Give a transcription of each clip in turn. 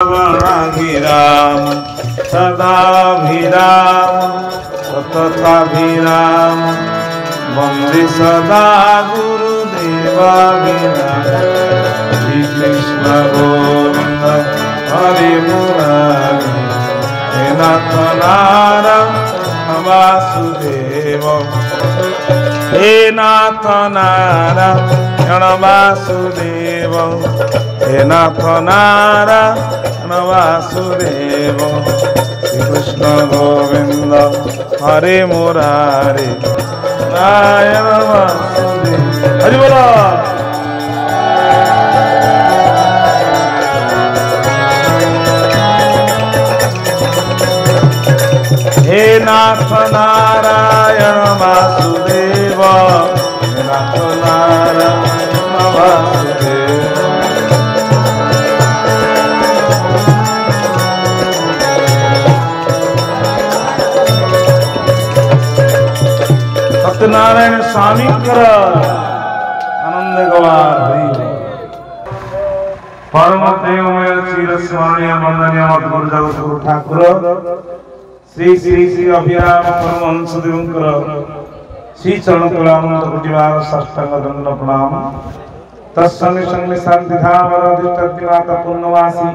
श्रवणाभिराम सदाभिराम सतताभिराम वंदे सदा गुरुदेवाभिराम श्री कृष्ण गोविंद हरि मुरारी हे नाथ नारायण वासुदेव हे नाथ नारायण वासुदेव हे नाथ नारायण वासुदेव श्री कृष्ण गोविंद हरे मुरारे नारायण वासुदेव हरि बोलो। हे नाथ नारायण वासुदेव हे नाथ नारायण वासुदेव सत्यनारायण स्वामी कर आनंद गवार परम देवमय चिर स्मरणीय वंदनीय मत गुरु जगत गुरु ठाकुर श्री श्री श्री अभिराम परमहंस देवंकर श्री चरण कलानंद कोटिवार साष्टांग दंड प्रणाम तत्संगे संगे शांति धाम अधिष्ठाता पूर्णवासी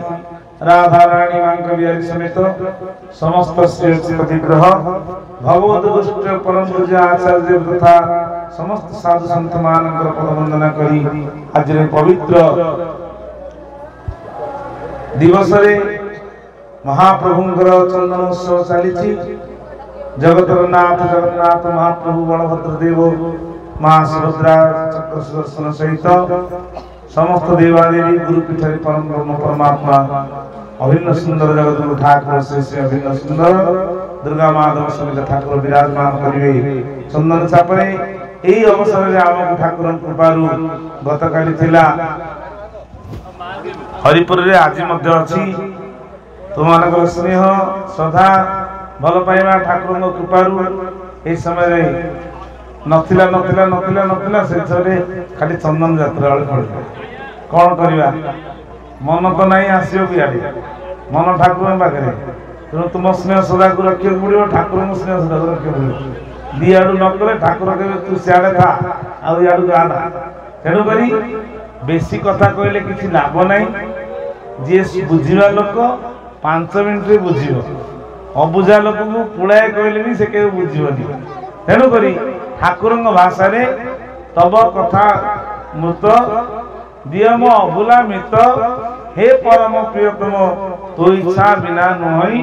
राधा रानी मांक बिहारी समेत समस्त श्री ग्रह भगवत दुष्ट परम पूज्य आचार्य तथा समस्त साधु संत मानकर पद वंदना करी आज पवित्र दिवस रे महाप्रभुंकर चंदन उत्सव चली जगतर नाथ जगन्नाथ महाप्रभु बलभद्र देव मां सुभद्रा चक्र सुदर्शन सहित समस्त देवादेवी गुरुपीठ परम ब्रह्म परमात्मा अभिन्न सुंदर जगत गुरु ठाकुर श्री अभिन्न सुंदर दुर्गा माधव समेत ठाकुर विराजमान करिवे चंदन चापरे एही अवसर रे आमक ठाकुर कृपारु गतकाली थिला हरिपुर रे आज मध्य अछि तुमनकर स्नेह श्रद्धा भल पाइबा ठाकुर कृपारु ए समय रे नथिला नथिला नथिला नथिला से थरे खाली चंदन यात्रा वाले पड़े कौन करिवा मन तो नहीं आसियो बियाडे मन ठाकुर पाखे तेणु तुम स्नेह श्रद्धा को रखिए पड़ो ठाकुर स्नेह श्रद्धा को रखिए पड़ो दियाडू न कले ठाकुर के तू सियाडे था आ याडू गाना तेणु करी बेसी कथा कहले किछि लाभ नहीं जे बुझिबा लोक 5 मिनिट रे बुझिबो अबुझा लोक को पुळाए कहले भी से के बुझिबोनी तेणु करी ठाकुर भाषा रे तब कथा मृत दियम अबुला मित हे परम प्रियतम तो इच्छा बिना नहई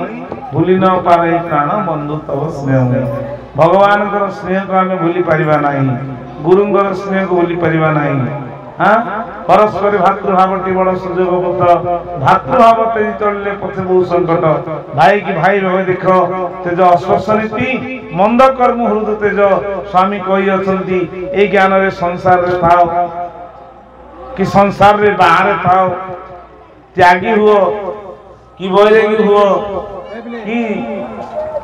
भूली न पारे प्राण बंधु तब स्नेह भगवान स्नेह को आम भूली पारिबा नहीं गुरुंगर स्नेह को भूली पारिबा नहीं हाँ परस्पर भातृभावटी बड़ सुजोग पथ भातृभाव तेजी चलिए पथे बहु संकट भाई की भाई भाई देख तेज अस्पर्श नीति मंद कर्म हृद तेज स्वामी कही अछंती ए ज्ञान रे संसार रे थाओ कि संसार रे बाहर थाओ त्यागी हुओ कि वैरागी हुओ कि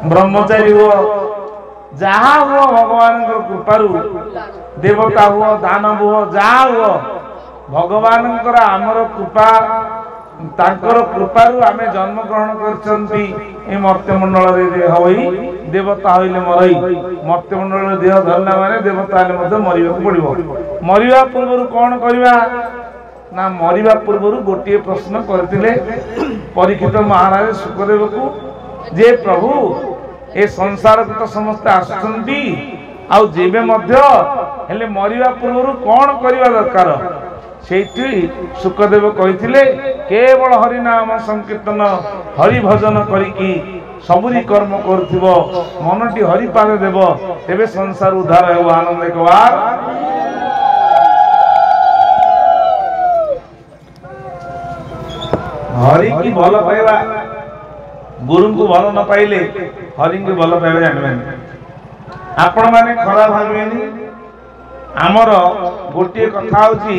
ब्रह्मचारी हुओ जहा हुओ भगवान कृपारु देवता हुओ दानव हुओ जहा हुओ भगवान आमर कृपा तांकर कृपारु आमे जन्म ग्रहण करछंती ए मर्त्यमंडल रे होई देवता होइले मरई मर्त्यमंडल रे देह धरला माने देवता ले मध्य मरिबा पड़िबो मरिबा पूर्व कोन करबा ना मरिबा पूर्व गोटे प्रश्न करथिले परीक्षित महाराज सुखदेव को जे प्रभु ए संसार को तो समस्त आसुचंती आ जेबे मध्य हेले मरिबा पूर्व कोन करबा दरकार सेठी सुखदेव कहिथिले केवल हरि नाम संकीर्तन हरि भजन करिकी सबुरी कर्म करथिबो मनटी हरि पावे देव तेबे संसार उद्धार हेबो आनंद एकबार हरि की भल पाइबा गुरु को भल न पाइले हरि को भल पाइबा जानबेनी आपण माने खराब भाबेनी हमर गोटे कथा होची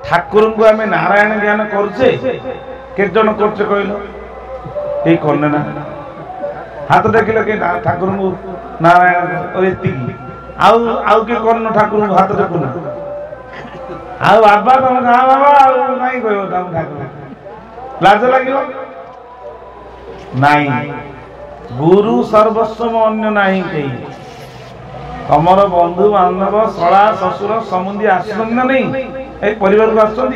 ठाकुर को आम नारायण ज्ञान करुचे के जन करछे कहलो ए करने ना हाथ देखिले के ठाकुर को नारायण एति आउ के करन ठाकुर को हाथ देखुना आ बाबा तुम कहा बाबा नहीं कहो तुम ठाकुर लाज लगे नहीं गुरु सर्वस्व अन्य नहीं कहीं तमर बंधु बांधव शला शशुर समुदी आसन ना नहीं ए परिवार को आसुँच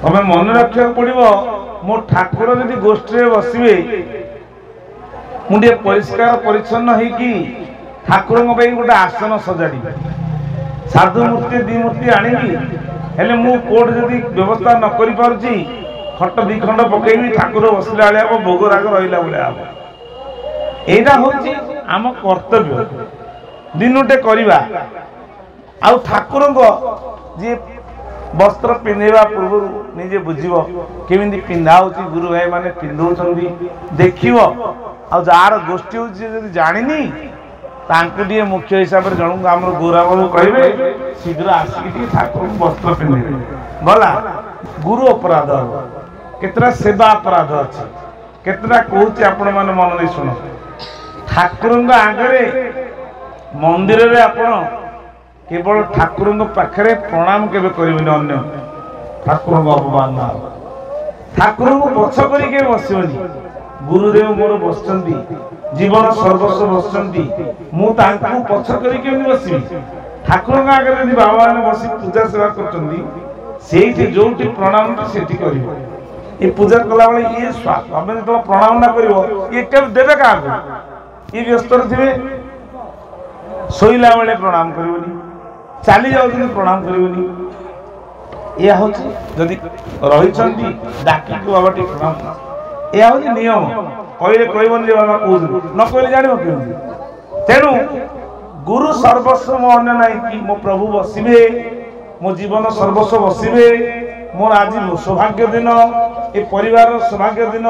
तमें मन रखा पड़ो मो ठाकुर जदि गोष्ठी बसवे मुझे परिष्कार परिच्छन्न होगी ठाकुर गोटे आसन सजाड़ी साधु मूर्ति दी मूर्ति आनिकी हेले मु कोर्ट जदि व्यवस्था न करि पारुची खट दी खंड पकेबी ठाकुर बसला बेले हम भोग राग रहिला बेले हम एटा होची आम कर्तव्य दिनुटे करिबा आ ठाकुर जी वस्त्र पिंधेवा पूर्व निजे बुझिबो केमिति पिंधा होची गुरु भाई माने पिंधौछंदी देखिबो आ जार गोष्ठी होची जदि जानिनी तांको दिए मुख्य हिसाब से जन आम गौरव कहे शीघ्र आसिक ठाकुर वस्त्र पिंधे गला गुरु अपराध केतरा सेवा अपराध अच्छे केतरा कहूँ आपण मैंने मन नहीं शुण ठाकुर आगे मंदिर रे आपण केवल ठाकुर पाखे प्रणाम केवे करें अन्य ठाकुर अपमान ठाकुर को पछ कर बसबनी गुरुदेव मोर बसचंदी जीवन सर्वस्व बसचंदी मु तांको पछ करी केमि बसिबी ठाकुर आगे यदि बाबा ने बसी पूजा सेवा करचंदी सेठी जोटी प्रणाम सेठी करिवो ये पूजा कला बेले ये स्वामी जो प्रणाम ना करिवो ये केम देबे का ये व्यस्त थे शोला बेले प्रणाम करिवनी चली जाउछन प्रणाम करिवनी या होची जदि रहिचंदी डाकी को बाबा टी प्रणाम या होची नियम कहले कहबन जे बाबा कहू न कहले जानिबो केमि तेनु गुरु सर्वस्व मो अन्य नहीं कि मो प्रभु बसिबे मो जीवन सर्वस्व बसिबे मोर आज सौभाग्य दिन ए परिवार सौभाग्य दिन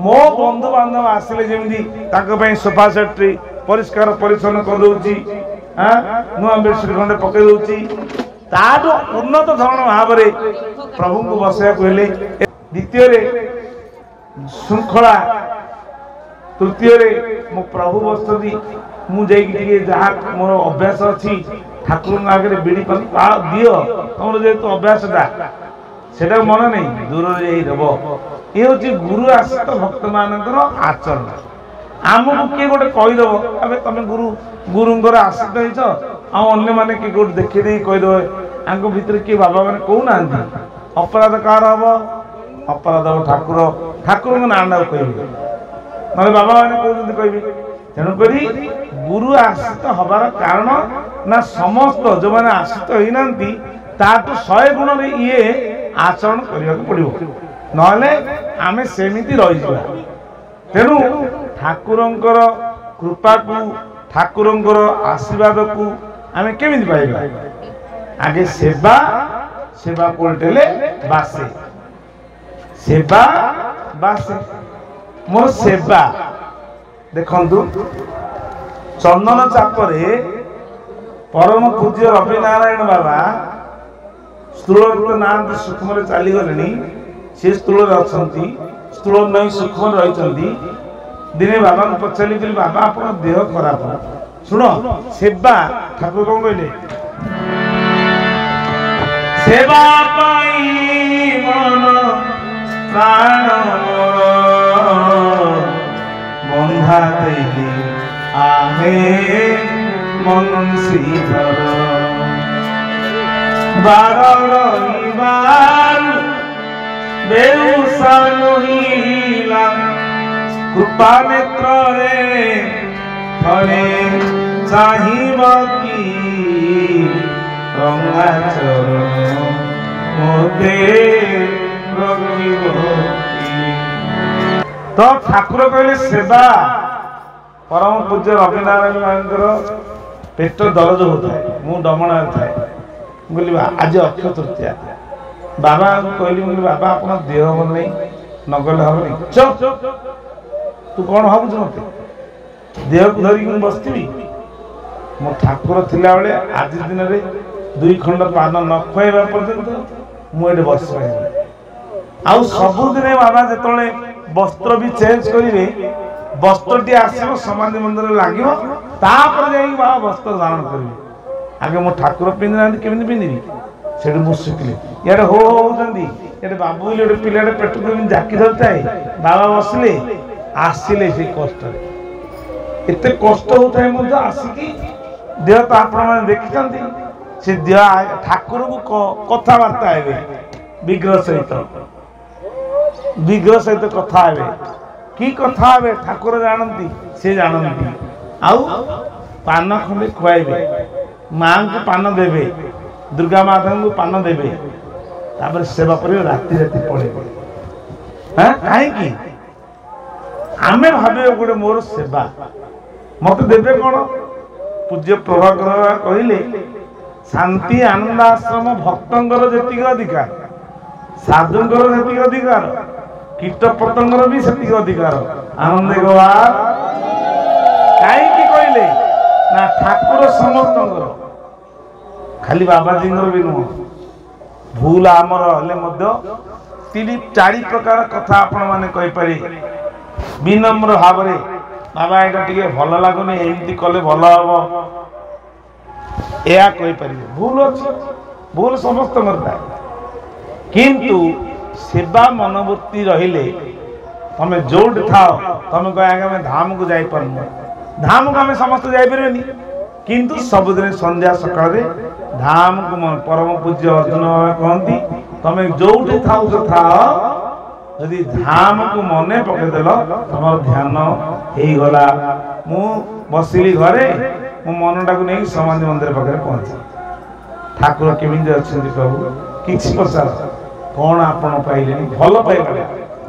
मो बंधु बांधव आसिले जेमि ताको पई सोफा सेट परिष्कार परिच्छन्न कर दउची नुआ बेडशीट खंडे पके दउची ताडो उन्नत धरण भाव रे प्रभु को बसया कहले द्वितीय रे श्रृंखला तृतीय रे मो प्रभु बसती मु जाइए जहाँ मोर अभ्यास अच्छी ठाकुर आगे बिड़ी दियो तुम जेहतु अभ्यास से मन नहीं दूर ये हूँ गुरु आश्रित भक्त मान आचरण आमको किए गोटे कहीदेव अबे तुम गुरु गुरुंर आश्रित होन्य मैंने किए गोटे देखी कहीदेव आंक भितर किए बाबा मैंने कहूना अपराध कार हम अपराध हम ठाकुर ठाकुर ना ना कह ना बाबा मैंने कहते कह तेणुक गुरु आश्रित हबार कारण ना समस्त जो मैंने आश्रित होना ताठू 100 गुण ये आचरण करने पड़ो ना आम सेमती रही तेणु ठाकुरंकर कृपा को ठाकुरंकर आशीर्वाद को आम केमी पाइबा आगे सेवा सेवा पलटेले बासे सेवा बासे मोर सेवा देखंतु चंदन चापरे परम पूज्य रवि नारायण बाबा स्थूल नाम सूक्ष्म चली गले सी स्थूल अच्छा स्थूल नहीं सूक्ष्म रही दिने बाबा को पचारि कि बाबा आप देह खराब शुण सेवा ठाकुर कौन कहले सेवा मन प्राण बंधा देली आहे मन श्रीधर बार रविवार बेउसा नहिला कृपा नेत्र थरे चाहिब की रंगाचर मोते तो ठाकुर कहले सेवा परम पूज्य रवि नारायण पेट दरज होता है मु डमणा थाए बोली आज अक्षय तृतीया बाबा कहली बाबा अपना देह भल नहीं नगले हम नहीं चुप तू कौन भावुच मत देह को धरिक बसती मो ठाकुर थिला बेले आज दिन में 2 खंड पान न खुआइबा पर्यंत मुझे बस आउ सबुदिन बाबा जिते वस्त्र भी चेंज करेंगे वस्त्र टी आसो समाधि मंदिर लगे बाबा वस्त्र धारण करेंगे आगे मो ठाकुर पिंधि ना केमी पिंधि से मुझे शिखिली इे हो होती ଏଠି ବାବୁ ବୋଲି ଗୋଟେ ପିଲାଟେ ପେଟକୁ ଏମିତି ଜାକି ଧରିଥାଏ ବାବା ବସିଲେ ଆସିଲେ ସେ କଷ୍ଟରେ ଏତେ କଷ୍ଟ ହଉଥାଏ ମଧ୍ୟ ଆସିକି ଦେହ ତ ଆପଣମାନେ ଦେଖିଛନ୍ତି ସେ ଦେହ ଠାକୁରଙ୍କୁ କଥାବାର୍ତ୍ତା ହେବେ ବିଗ୍ରହ ସହିତ କଥା ହେବେ କି କଥା ହେବେ ଠାକୁର ଜାଣନ୍ତି ସେ ଜାଣନ୍ତି ଆଉ ପାନ ଖଣ୍ଡେ ଖୁଆଇବେ ମାଙ୍କୁ ପାନ ଦେବେ ଦୁର୍ଗା ମାତାଙ୍କୁ ପାନ ଦେବେ ତାପରେ ସେବା କରିବେ ରାତି ରାତି ପଳେଇବେ କାହିଁକି ଆମେ ଭାବିବା ଗୋଟେ ମୋର ସେବା ମତେ ଦେବେ କଣ ପୂଜ୍ୟ ପ୍ରଭାକର କହିଲେ ଶାନ୍ତି ଆନନ୍ଦ ଆଶ୍ରମ ଭକ୍ତଙ୍କର ଯେତିକି ଅଧିକାର ସାଧୁଙ୍କର ଯେତିକି ଅଧିକାର କୀଟ ପତଙ୍ଗର ବି ସେତିକି ଅଧିକାର ଆନନ୍ଦ କାହିଁକି କହିଲେ ନା ଠାକୁର ସମସ୍ତଙ୍କର ଖାଲି ବାବାଜୀଙ୍କର ବି ନୁହଁ ଭୁଲ ଆମର ହେଲେ ମଧ୍ୟ 3-4 ପ୍ରକାର କଥା ଆପଣ ମାନେ କହିପାରିବେ ବିନମ୍ର ଭାବରେ ବାବା ଏଇଟା ଟିକେ ଭଲ ଲାଗୁନି ଏମିତି କଲେ ଭଲ ହବ ଏହା କହିପାରିବେ ଭୁଲ ଅଛି ଭୁଲ ସମସ୍ତଙ୍କର ଥାଏ କିନ୍ତୁ ସେବା ମନୋବୃତ୍ତି ରହିଲେ ତମେ ଯୋଉଠି ଥାଅ ତମେ କହ ଆଜ୍ଞା ଆମେ ଧାମକୁ ଯାଇପାରୁନୁ ଧାମକୁ ଆମେ ସମସ୍ତେ ଯାଇପାରିବେନି କିନ୍ତୁ ସବୁଦିନ ସନ୍ଧ୍ୟା ସକାଳରେ ଧାମକୁ ପରମ ପୂଜ୍ୟ ଅର୍ଜୁନ କହନ୍ତି ତମେ ଯୋଉଠି ଥାଉଛ ଥାଅ ଯଦି ଧାମକୁ ମନେ ପକେଇଦେଲ ତମର ଧ୍ୟାନ ହେଇଗଲା ମୁଁ ବସିଲି ଘରେ ମୋ ମନଟାକୁ ନେଇ ସମାଧି ମନ୍ଦିର ପାଖରେ ପହଞ୍ଚି ଠାକୁର କେମିତି ଅଛନ୍ତି ପ୍ରଭୁ କିଛି ପଚାର କଣ ଆପଣ ପାଇଲେନି ଭଲ ପାଇପାରିଲେ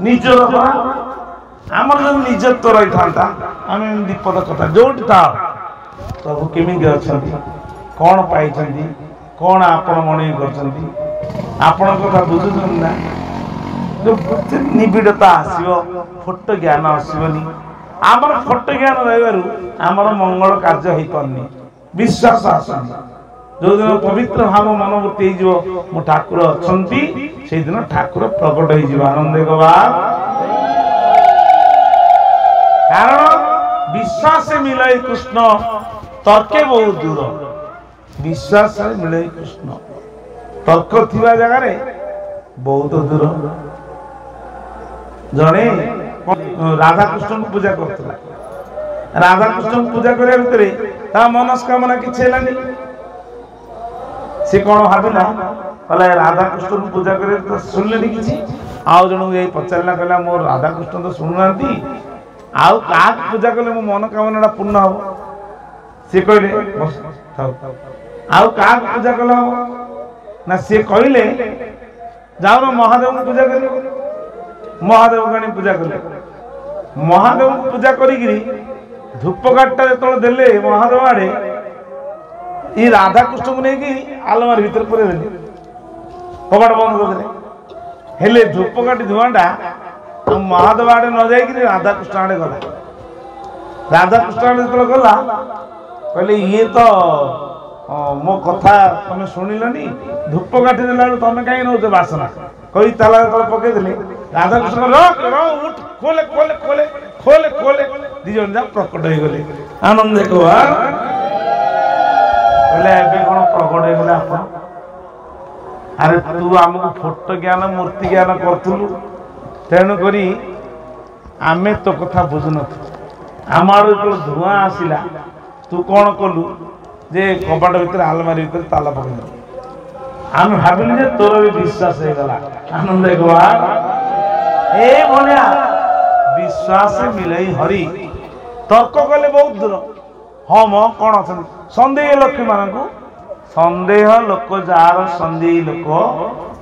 ନିଜର ଆମର ଯଦି ନିଜତ୍ୱ ରହିଥାନ୍ତା ଆମେ ବିପଦ କଥା ଯୋଉଠି ଥାଅ ପ୍ରଭୁ କେମିତି ଅଛନ୍ତି କଣ ପାଇଛନ୍ତି କଣ ଆପଣ ମନେ କରିଛନ୍ତି ଆପଣଙ୍କ କଥା ବୁଝୁଛନ୍ତି ନା ନିବିଡ଼ତା ଆସିବ ଫୋଟ ଜ୍ଞାନ ଆସିବନି ଆମର ଫୋଟ ଜ୍ଞାନ ରହିବାରୁ ଆମର ମଙ୍ଗଳ କାର୍ଯ୍ୟ ହେଇପାରୁନି ବିଶ୍ୱାସ ଆସୁନି ଯୋଉଦିନ ପବିତ୍ର ଭାବ ମନୋବୃତ୍ତି ହେଇଯିବ ମୋ ଠାକୁର ଅଛନ୍ତି ସେଇଦିନ ଠାକୁର ପ୍ରକଟ ହେଇଯିବ ଆନନ୍ଦ କାରଣ ବିଶ୍ୱାସ ମିଳେ କୃଷ୍ଣ ତର୍କେ ବହୁତ ଦୂର ବିଶ୍ୱାସରେ ମିଳେ କୃଷ୍ଣ ତର୍କ ଥିବା ଜାଗାରେ ବହୁତ ଦୂର ଜଣେ ରାଧାକୃଷ୍ଣଙ୍କୁ ପୂଜା କରୁଥିଲା ରାଧାକୃଷ୍ଣଙ୍କୁ ପୂଜା କରିବା ଭିତରେ ତା ମନସ୍କାମନା କିଛି ହେଲାନି ସେ କଣ ଭାବିଲା କହିଲା ରାଧାକୃଷ୍ଣଙ୍କୁ ପୂଜା କରିବା ଶୁଣିଲେନି କିଛି ଆଉ ଜଣଙ୍କୁ ଏଇ ପଚାରିଲା କହିଲା ମୋ ରାଧାକୃଷ୍ଣ ତ ଶୁଣୁନାହାନ୍ତି ଆଉ କାହାକୁ ପୂଜା କଲେ ମୋ ମନୋକାମନା ପୂର୍ଣ୍ଣ ହବ ସେ କହିଲେ ଆଉ କାହାକୁ ପୂଜା କଲେ ହବ ନା ସିଏ କହିଲେ ଯାଉନ ମହାଦେବଙ୍କୁ ପୂଜା କରିବ ମହାଦେବ ଗଣି ପୂଜା କଲେ ମହାଦେବଙ୍କୁ ପୂଜା କରିକିରି ଧୂପକାଠଟା ଯେତେବେଳେ ଦେଲେ ମହାଦେବ ଆଡେ ଏଇ ରାଧାକୃଷ୍ଣଙ୍କୁ ନେଇକି ଆଲମାରୀ ଭିତରେ ପୁରେଇଦେଲେ କବାଟ ବନ୍ଦ କରିଦେଲେ ହେଲେ ଧୂପକାଠି ଧୂଆଁଟା ମହାଦେବ ଆଡେ ନ ଯାଇକିରି ରାଧାକୃଷ୍ଣ ଆଡେ ଗଲା ରାଧାକୃଷ୍ଣ ଆଡେ ଯେତେବେଳେ ଗଲା କହିଲେ ଇଏ ତ ମୋ କଥା ତମେ ଶୁଣିଲନି ଧୂପକାଠି ଦେଲା ବେଳକୁ ତମେ କାହିଁକି ନଉଛ ବାସନା କହି ତାଲା ଯେତେବେଳେ ପକେଇଦେଲେ ରାଧାକୃଷ୍ଣ ଖୋଲେ ଖୋଲେ ଖୋଲେ ଖୋଲେ ଖୋଲେ ଦି ଜଣ ଯା ପ୍ରକଟ ହେଇଗଲେ ଆନନ୍ଦ କହିଲେ ଏବେ କଣ ପ୍ରକଟ ହେଇଗଲେ ଆପଣ ଆରେ ତୁ ଆମକୁ ଫୋଟ ଜ୍ଞାନ ମୂର୍ତ୍ତି ଜ୍ଞାନ କରୁଥିଲୁ ତେଣୁ କରି ଆମେ ତୋ କଥା ବୁଝୁନଥିଲୁ ଆମ ଆଡୁ ଯେତେବେଳେ ଧୂଆଁ ଆସିଲା ତୁ କଣ କଲୁ ଯେ କବାଟ ଭିତରେ ଆଲମାରୀ ଭିତରେ ତାଲା ପକେଇଦେଲୁ ଆମେ ଭାବିଲୁ ଯେ ତୋର ବି ବିଶ୍ୱାସ ହେଇଗଲା ଆନନ୍ଦ ଏଇ ଭଳିଆ ବିଶ୍ୱାସ ମିଳେଇ ହରି ତର୍କ କଲେ ବହୁତ ଦୂର ହଁ ମ କଣ ଅଛନ୍ତି ସନ୍ଦେହ ଲକ୍ଷ୍ମୀ ମାନଙ୍କୁ ସନ୍ଦେହ ଲୋକ ଯାହାର ସନ୍ଦେହୀ ଲୋକ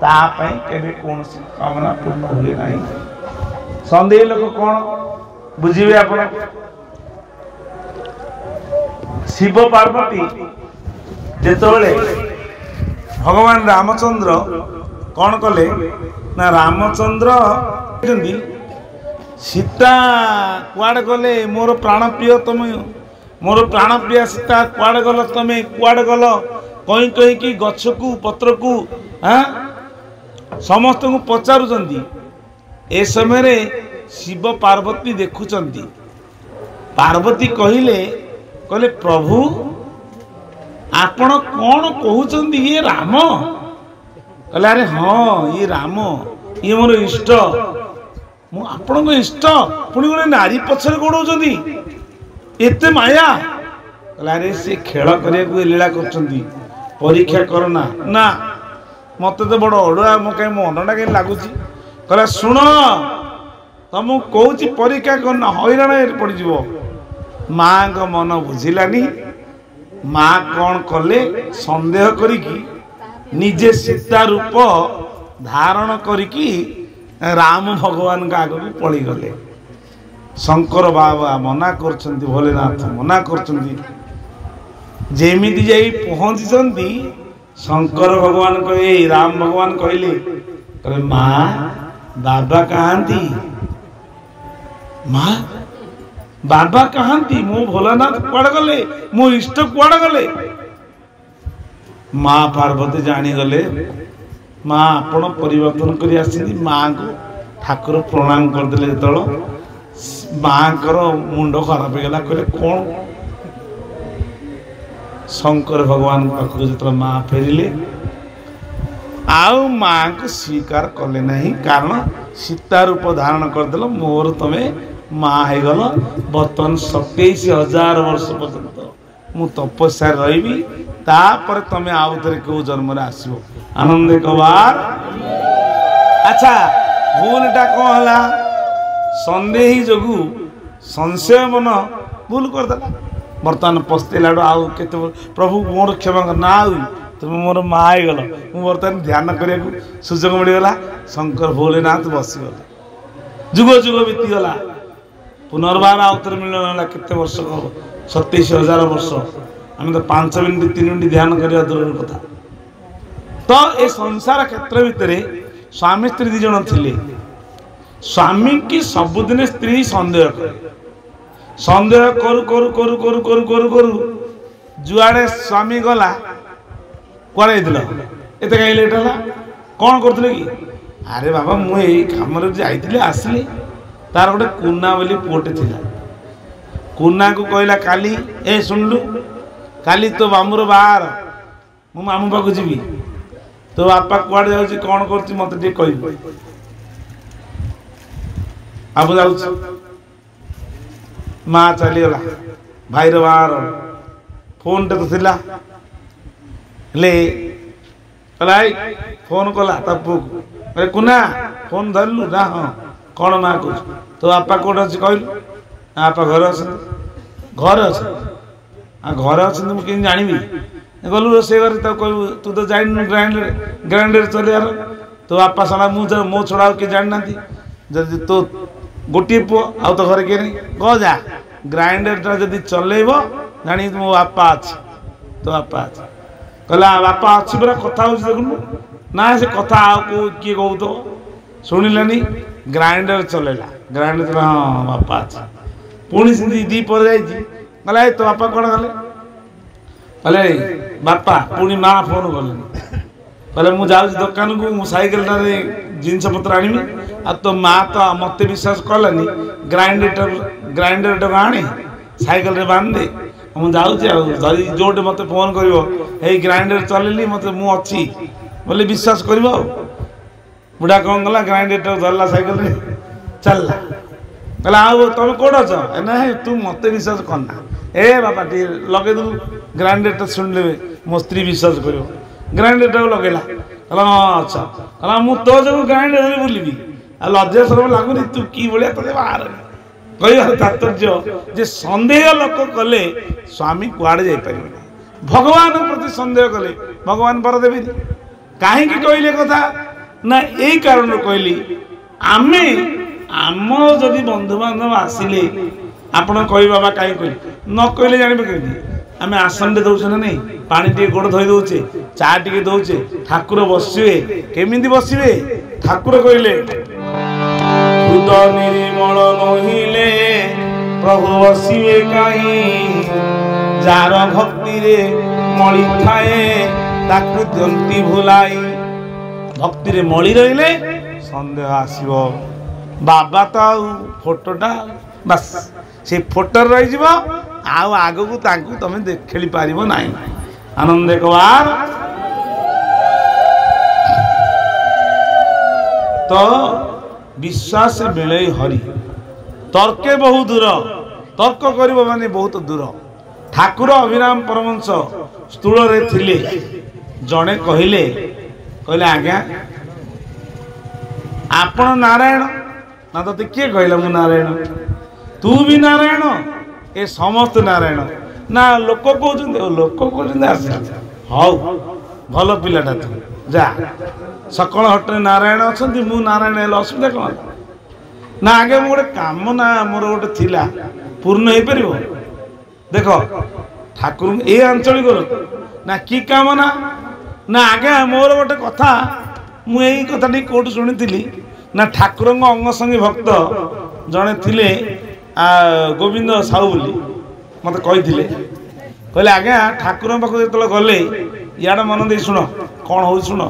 ତା ପାଇଁ କେବେ କୌଣସି କାମନା ପୂର୍ଣ୍ଣ ହୁଏ ନାହିଁ ସନ୍ଦେହୀ ଲୋକ କଣ ବୁଝିବେ ଆପଣ ଶିବ ପାର୍ବତୀ ଯେତେବେଳେ ଭଗବାନ ରାମଚନ୍ଦ୍ର କଣ କଲେ ନା ରାମଚନ୍ଦ୍ର ସୀତା କୁଆଡେ ଗଲେ ମୋର ପ୍ରାଣ ପ୍ରିୟ ତମେ ମୋର ପ୍ରାଣ ପ୍ରିୟ ସୀତା କୁଆଡେ ଗଲ ତମେ କୁଆଡେ ଗଲ କହି କହିକି ଗଛକୁ ପତ୍ରକୁ ସମସ୍ତଙ୍କୁ ପଚାରୁଛନ୍ତି ଏ ସମୟରେ ଶିବ ପାର୍ବତୀ ଦେଖୁଛନ୍ତି ପାର୍ବତୀ କହିଲେ ପ୍ରଭୁ ଆପଣ କଣ କହୁଛନ୍ତି ଇଏ ରାମ କହିଲେ ଆରେ ହଁ ଇଏ ରାମ ये मोर इष्ट मु आपण को इष्ट पुणी गोटे नारी पछरे गोड़ौଛନ୍ତି एते माया अरे से खेल करने लीला कर परीक्षा करना ना मत तो बड़ अड़ुआ मो कहीं मनटा कहीं लगुच कहला शुण तुमको कौच परीक्षा करना हईराण पड़ज माँ को मन बुझिलानी माँ कौन कले संदेह करिकी निजे सीता रूप धारण करिकी राम भगवान का आगे पड़ी गले शंकर बाबा मना कर भोलेनाथ मना कर जेमिति जाई पहुंची शंकर भगवान कहे राम भगवान कहले माँ बाबा कहती माँ बाबा कहती मो भोलानाथ कुआड़ गले मो इष्ट कुआड़ गले माँ पार्वती जानीगले माँ आपण परिवर्तन कर आसी माँ को ठाकुर प्रणाम करदे जो माँ को मुंड खराब होगा कहले कौन शंकर भगवान पाख जो माँ फेरिले आउ माँ को स्वीकार कले नहीं कारण सीता रूप धारण करदेल मोर तुम्हें माँ हो गल बर्तमान 27,000 वर्ष पर्यंत मु तपस्या रही तापर तुम्हें आउ थे क्यों जन्म आसो आनंद कबार अच्छा भूलटा कौन है सन्देही जगू संशय मन भूल करदेला बर्तमान पस्तेला आउ के प्रभु मोर क्षमा कर ना तुम मोर माँ गल बर्तमान ध्यान करने सुजोग मिलगला शंकर भोलेनाथ बसीगले जुग जुग बीतीगला पुनर्बार आउतर मिलना केते वर्ष 27,000 वर्ष आम तो 5 मिनट 3 मिनट ध्यान करवा दूर कथा तो ये संसार क्षेत्र भितर स्वामी स्त्री दी जन थिले स्वामी की सबुदिन स्त्री संदेह करे संदेह करू करू करू करू करू करू करू जुआड़े स्वामी गला कुआड़े एत कहीं लेट है कौन करते कि अरे बाबा मुझे कम जाइली आसली तार गोटे कुना बोली पुटे थिला कुना को कहला काली ए सुनलु काली तो मामूर बाहर मु मामू पाक जीवी तो बापा कुआड़े जाऊँ कौन कर मत कह आप जाऊँ माँ चलीगला भाईर बाहर फोन टे तो थिला ले फोन कला पु अरे कुना फोन धरलु ना हाँ कौन माँ कह तो बापा कौट अच्छे कहलु बापा घर घर घर अच्छे मुझे जानी गलु रोसे घर कहू तू तो जान ग्राइंडर चलार तो बापा साला मुझे मो छड़ा किए जाना जदि तो गोटे पुओ आउ तो घर किए नहीं कह जा ग्राइंडर जदि चलेब जानी मो बापा अच्छे तो बापा अच्छे कहला बापा अच्छी पूरा कथा हो देखुन ना से कथा आउ किए कहू तो शुणिलानी ग्राइंडर चलेला ग्राइंडर चला हाँ बापा अच्छे पुणी से दी पर जाइए तो बापा कौन गले कहले बापा पुणी माँ फोन कले कहले मुझे जाऊँ दुकान को मु साइकेल जिनस पत्र आनी आ तो माँ तो मत विश्वास कलानी ग्राइंडर आने साइकेल रे बांध दे मुझे जाऊँगी जोटे मत फोन कर ग्राइंडर चलेली मत मुझी बोले विश्वास कर बुढ़ा कौन गला ग्राइंडर धरला साइकेल रे चलला कहला आओ तुम कौट अच ना तू मत विश्वास करना ए बापा टी लगे दू ग्राइंडर शुण ले मो स्त्री विश्वास कर ग्राइंडर लगेला कहला हाँ अच्छा कहला मु तो जो ग्राइंडर बुलबी आ लज्जा सरम लगुनि तू कि भाया ते बाहर कह तात्पर्य जे सन्देह लोक कले स्वामी कुआड़े जापर भगवान प्रति सन्देह कले भगवान पर देवी कहीं कहले कथा ना यही कारण कहली आमे आम जदि बंधु बांधव आसिले आपण कह बाबा कहीं कह न कहले जानवे कमी आम आसन दे दौचे ना नहीं पानी टे गोड़ धोई दौचे चा टे दौचे ठाकुर बसवे केमी बसवे ठाकुर कहले हृद निर्मल नहिले प्रभु बसवे कहीं जार भक्ति रे मणि थाए ताकु दंती भुलाई भक्ति रे मणि रहिले संदेह आसीबो बाबा तो फोटोटा बस से फोटो रही आउ आग को तुम खेली पार ना आनंद एक बार तो विश्वास मिले हरि तर्के बहु दूर तर्क कर माने बहुत दूर ठाकुर अभिराम परमहंस स्थूल रे थिले जड़े कहले कहले आज्ञा आपण नारायण ना तो किए कहला मु नारायण तू भी नारायण ए समस्त नारायण ना लोक कहते आस हौ भल पिलाटा तू जा सकल हटे नारायण अच्छा मु नारायण है असुविधा कौन ना आगे मु गोटे कम ना मोर गोटे थिला पूर्ण हो पार देख ठाकुर ए आंचलिक ना कि काम ना आगे मोर गोटे कथा मुझे कथा कौट शुणी ना ठाकुर अंग संगी भक्त जड़े थिले गोविंद साहू बोली मत कही कहले आज्ञा ठाकुर पाख जो गले इे मन दे शुण कौन हो शुण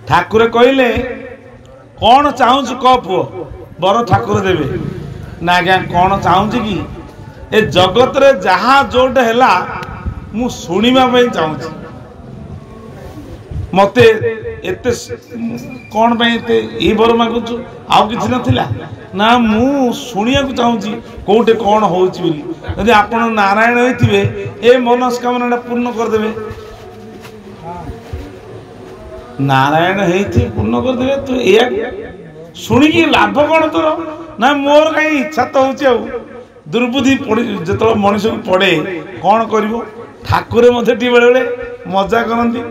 ठाकुर कहले कौन चाहूँ कह पुओ बर ठाकुर देवे ना आज्ञा कौन चाहूँ कि ए जगत रे जहाँ जोटे है मु शुणा चाहूँ मते एते कौन ये बर मागुचु आउ कि नाला ना मु शुणा चाहूँगी कौटे कौन होती आप नारायण होते ए मनस्कामना पूर्ण करदे नारायण होती पूर्ण करदे तू ये शुणिकी लाभ कौन तोर ना मोर कहीं इच्छा तो हो दुर्बुद्धि पड़ जो मनीष को पड़े कौन कर ठाकुर बेले बेले मजा करती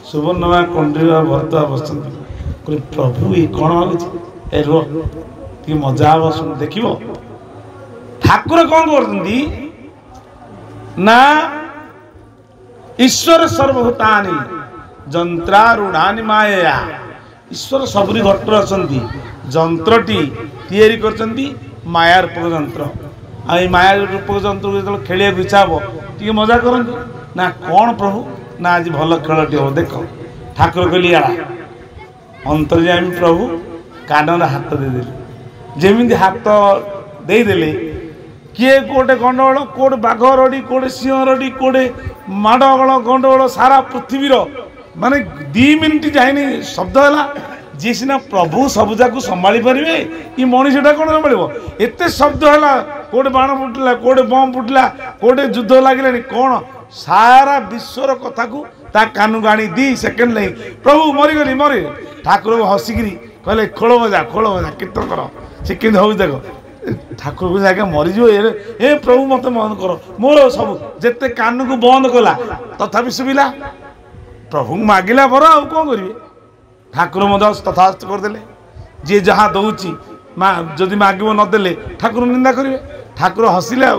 सुवर्णमा कंडीवा भरता बस प्रभु ये कौन ए रो कि मजा हम शुण देख ठाकुर कौन करती ना ईश्वर सर्वभूतानि जंत्रारूढ़ानि माया ईश्वर सबरी घटर अच्छा जंत्रटी तैयारी करछंती माया रूपक जंत्र आई माया रूपक जंत्र जो खेलिया इच्छा हे टी मजा करती ना कौन प्रभु ना आज भल खेलटी हो देख ठाकुर कहली अंतर्यामी प्रभु कान हाथ देदेले जमी हाथ देदेले किए कोटे गंडगोल कोटे बाघ रड़ी कोटे सिंह रड़ी कोटे माड़गोल गंडगोल सारा पृथ्वीर माने 2 मिनिट जाए शब्द है जी सीना प्रभु सबुजाक संभाली पारे ये मनीषटा कौन संभाल एत शब्द है कोटे बाण फुटला कोटे बम फुटला कोटे युद्ध लगे कौन सारा विश्वर कथा को ता कानू गाणी 2 सेकेंड नहीं प्रभु मरीगली मरी ठाकुर हसिकी कहले खोल मजा कीर्तन कर से कि देख ठाकुर को आगे मरीज ए प्रभु मत मन कर मोर सब जिते कान को बंद कला तथापि शुभिला प्रभु मागिला पर आ कौन करेंगे ठाकुर मत तथास्थ करदे जी जहाँ दौची जदि माग नदेले ठाकुर निंदा करेंगे ठाकुर हसिले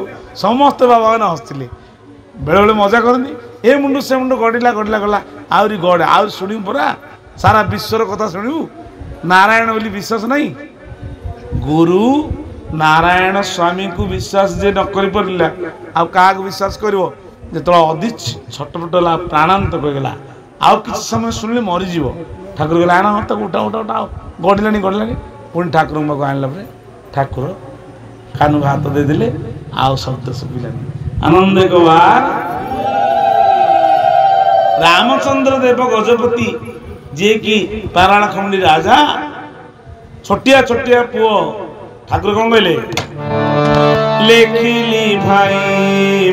समस्त बाबा मैंने हसते बेले बेले मजा करती ए मुंडू से मुंडू गड़िला गला आहरी गड़े आ शुणी परा सारा विश्वर कथा शुणु नारायण बोली विश्वास नहीं गुरु नारायण स्वामी को विश्वास जे न कर पारा आ क्या विश्वास कर जो अति छटपट है प्राणांत कहगला आउ किसी समय शुणिले मरीज ठाकुर कहला आना मत उठा उठा उठा गड़िला पुणी ठाकुर पाक आनला ठाकुर कान हाथ देदेले आउ शब्द शुभिलानी आनंद एक बार रामचंद्र देव गजपति जे कि पाराण खंडी राजा छोटिया छोटिया पुओ ठाकुर कौन कहले लेखिली भाई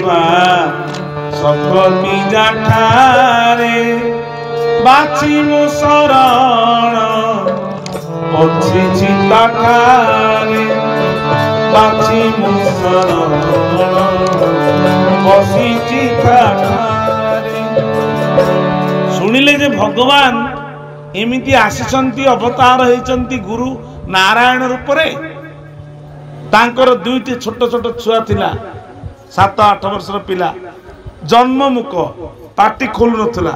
सकती जाठारे बाची मो शरण पछी चिताठारे बाची मो शरण पछी चिताठारे शुणिले जे भगवान एमिति आसीचंती अवतार होइचंती गुरु नारायण रूप रे तांकर 2टी छोट छोट छुआ थिला 7-8 वर्षर पिला जन्ममुख पाटी खोलु नथला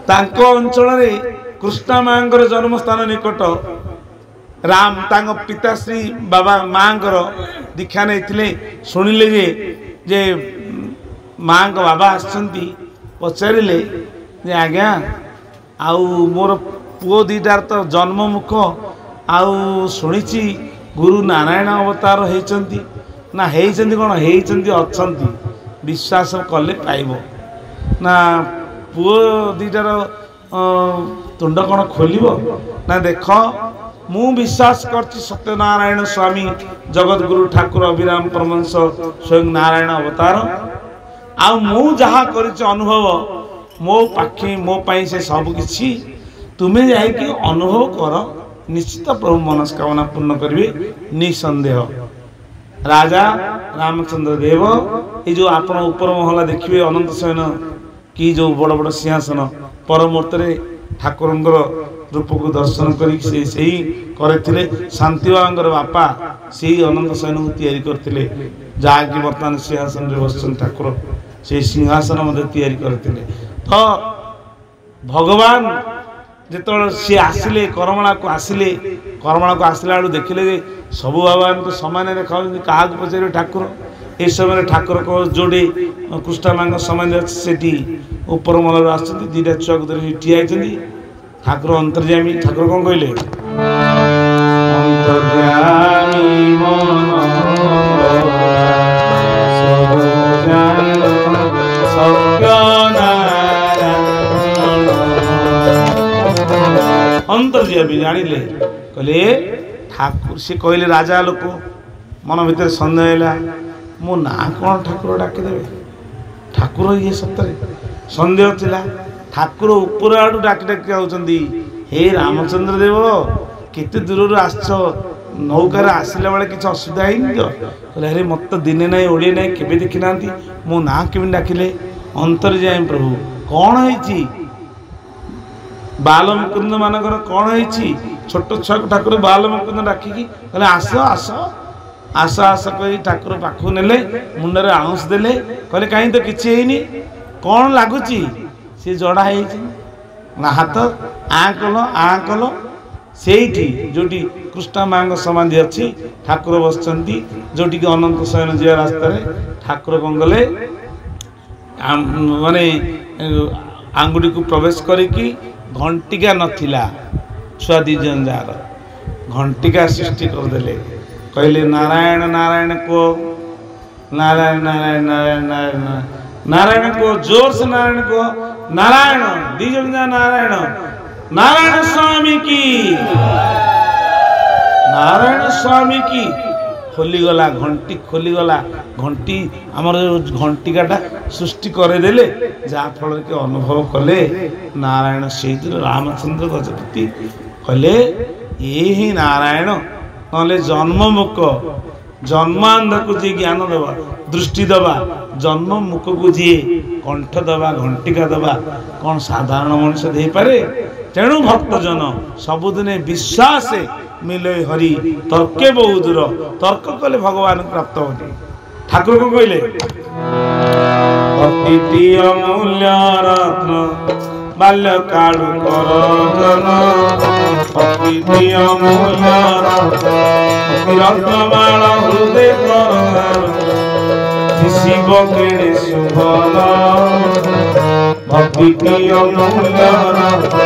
तांको अंचल रे कृष्णा मांगर जन्म स्थान निकट राम तांको पिताश्री बाबा मांगर दीक्षा नहीं शुणिले जे माँ बाबा आसचंती पचारे जे आज्ञा आउ मोर पुओ 2टार तो जन्ममुख आउ शुणी गुरु नारायण अवतार होती ना होती कौन होती अच्छा विश्वास कले पाइब ना पुओ 2टार तुंड कौन खोल ना देख मु विश्वास करछि सत्यनारायण स्वामी जगतगुरु ठाकुर अभिराम परमहंस स्वयं नारायण अवतार आ मु जहा करिछि अनुभव मो पाखी मो पाई से सब किछि तुम्हें जाइए अनुभव कर निश्चित प्रभु मनस्कामना पूर्ण करेंगे निसंदेह। राजा रामचंद्र देव ये जो आप ऊपर महला देखिए अनंत शयन कि जो बड़ बड़ सिंहासन पर मुहूर्त ठाकुर रूप को दर्शन करते शांति बाबा बापा से अनंत शयन को तैयारी करते जहाँकि बर्तमान सिंहासन में बस ठाकुर से सिंहासन करते तो भगवान जिते सी आसिले करमला को आसिले बेलू देखिले सबू भगवान को सामान देखा क्या पचारे ठाकुर ए समय ठाकुर को जोड़े कृष्णा माँ सामान अच्छी ऊपर मलर आटा छुआ को धरिक ठिया ठाकुर अंतर्यामी ठाकुर कौन कहले अंतर्यामी जानिले कहले ठाकुर सी कहले राजा लोक मन भीतर सन्देह है मो ना कौन ठाकुर डाकिदेवे ठाकुर ये सतरे सन्देह थिला ठाकुर ऊपर आड़ू डाकी डाकी आउचंदी हे रामचंद्र देव केते दूर आस नौकार आसला बेले किसी असुविधा है तो अरे मत दिने ना ओडिए ना केबे देखी ना मो ना केमी डाकिले अंतर्यामी प्रभु कौन है बाल मुकुंद मानकर कौन है छोट छुआ ठाकुर बाल मुकुंद डाकिकी कहले आस आस आस आस कही ठाकुर पाखु नेले मुंडे आउंस देले कहले कहीं तो किसी है कौन लगुच सी जड़ा है हाथ आ कल से जोटी कृष्णा माँ समाधि अच्छी ठाकुर बस जोटी की अनंत शयन जा रास्ता ठाकुर कौन कले माने आंगुड़ी को प्रवेश करिकी घंटिका नथिला छुआ दी जन जार घंटिका सृष्टि करदे कहले नारायण नारायण को नारायण नारायण नारायण नारायण नारायण को जोर से नारायण को नारायण दीजन नारायण नारायण स्वामी की नारायण स्वामी की खोलीगला घंटी खोलीगला घंटी आमर घंटिकाटा सृष्टि करदेले जहाँ फल के अनुभव कले नारायण से रामचंद्र गजपति कहले ये ही नारायण ना जन्ममुख जन्मांध को जी ज्ञान दबा दृष्टि दबा जन्म मुख को जी कंठ दबा घंटिका दबा कौन साधारण मनुष्य दे पारे तेणु भक्तजन सबुदिने विश्वास मिले हरि तर्के बहु दूर तर्क कले भगवान प्राप्त होते ठाकुर को कहले अति अमूल्य रत्न बाल्य कालु करजन अति अमूल्य रत्नमाला हृदय शिव किणे शुभल भक्ति अमूल्य रत्न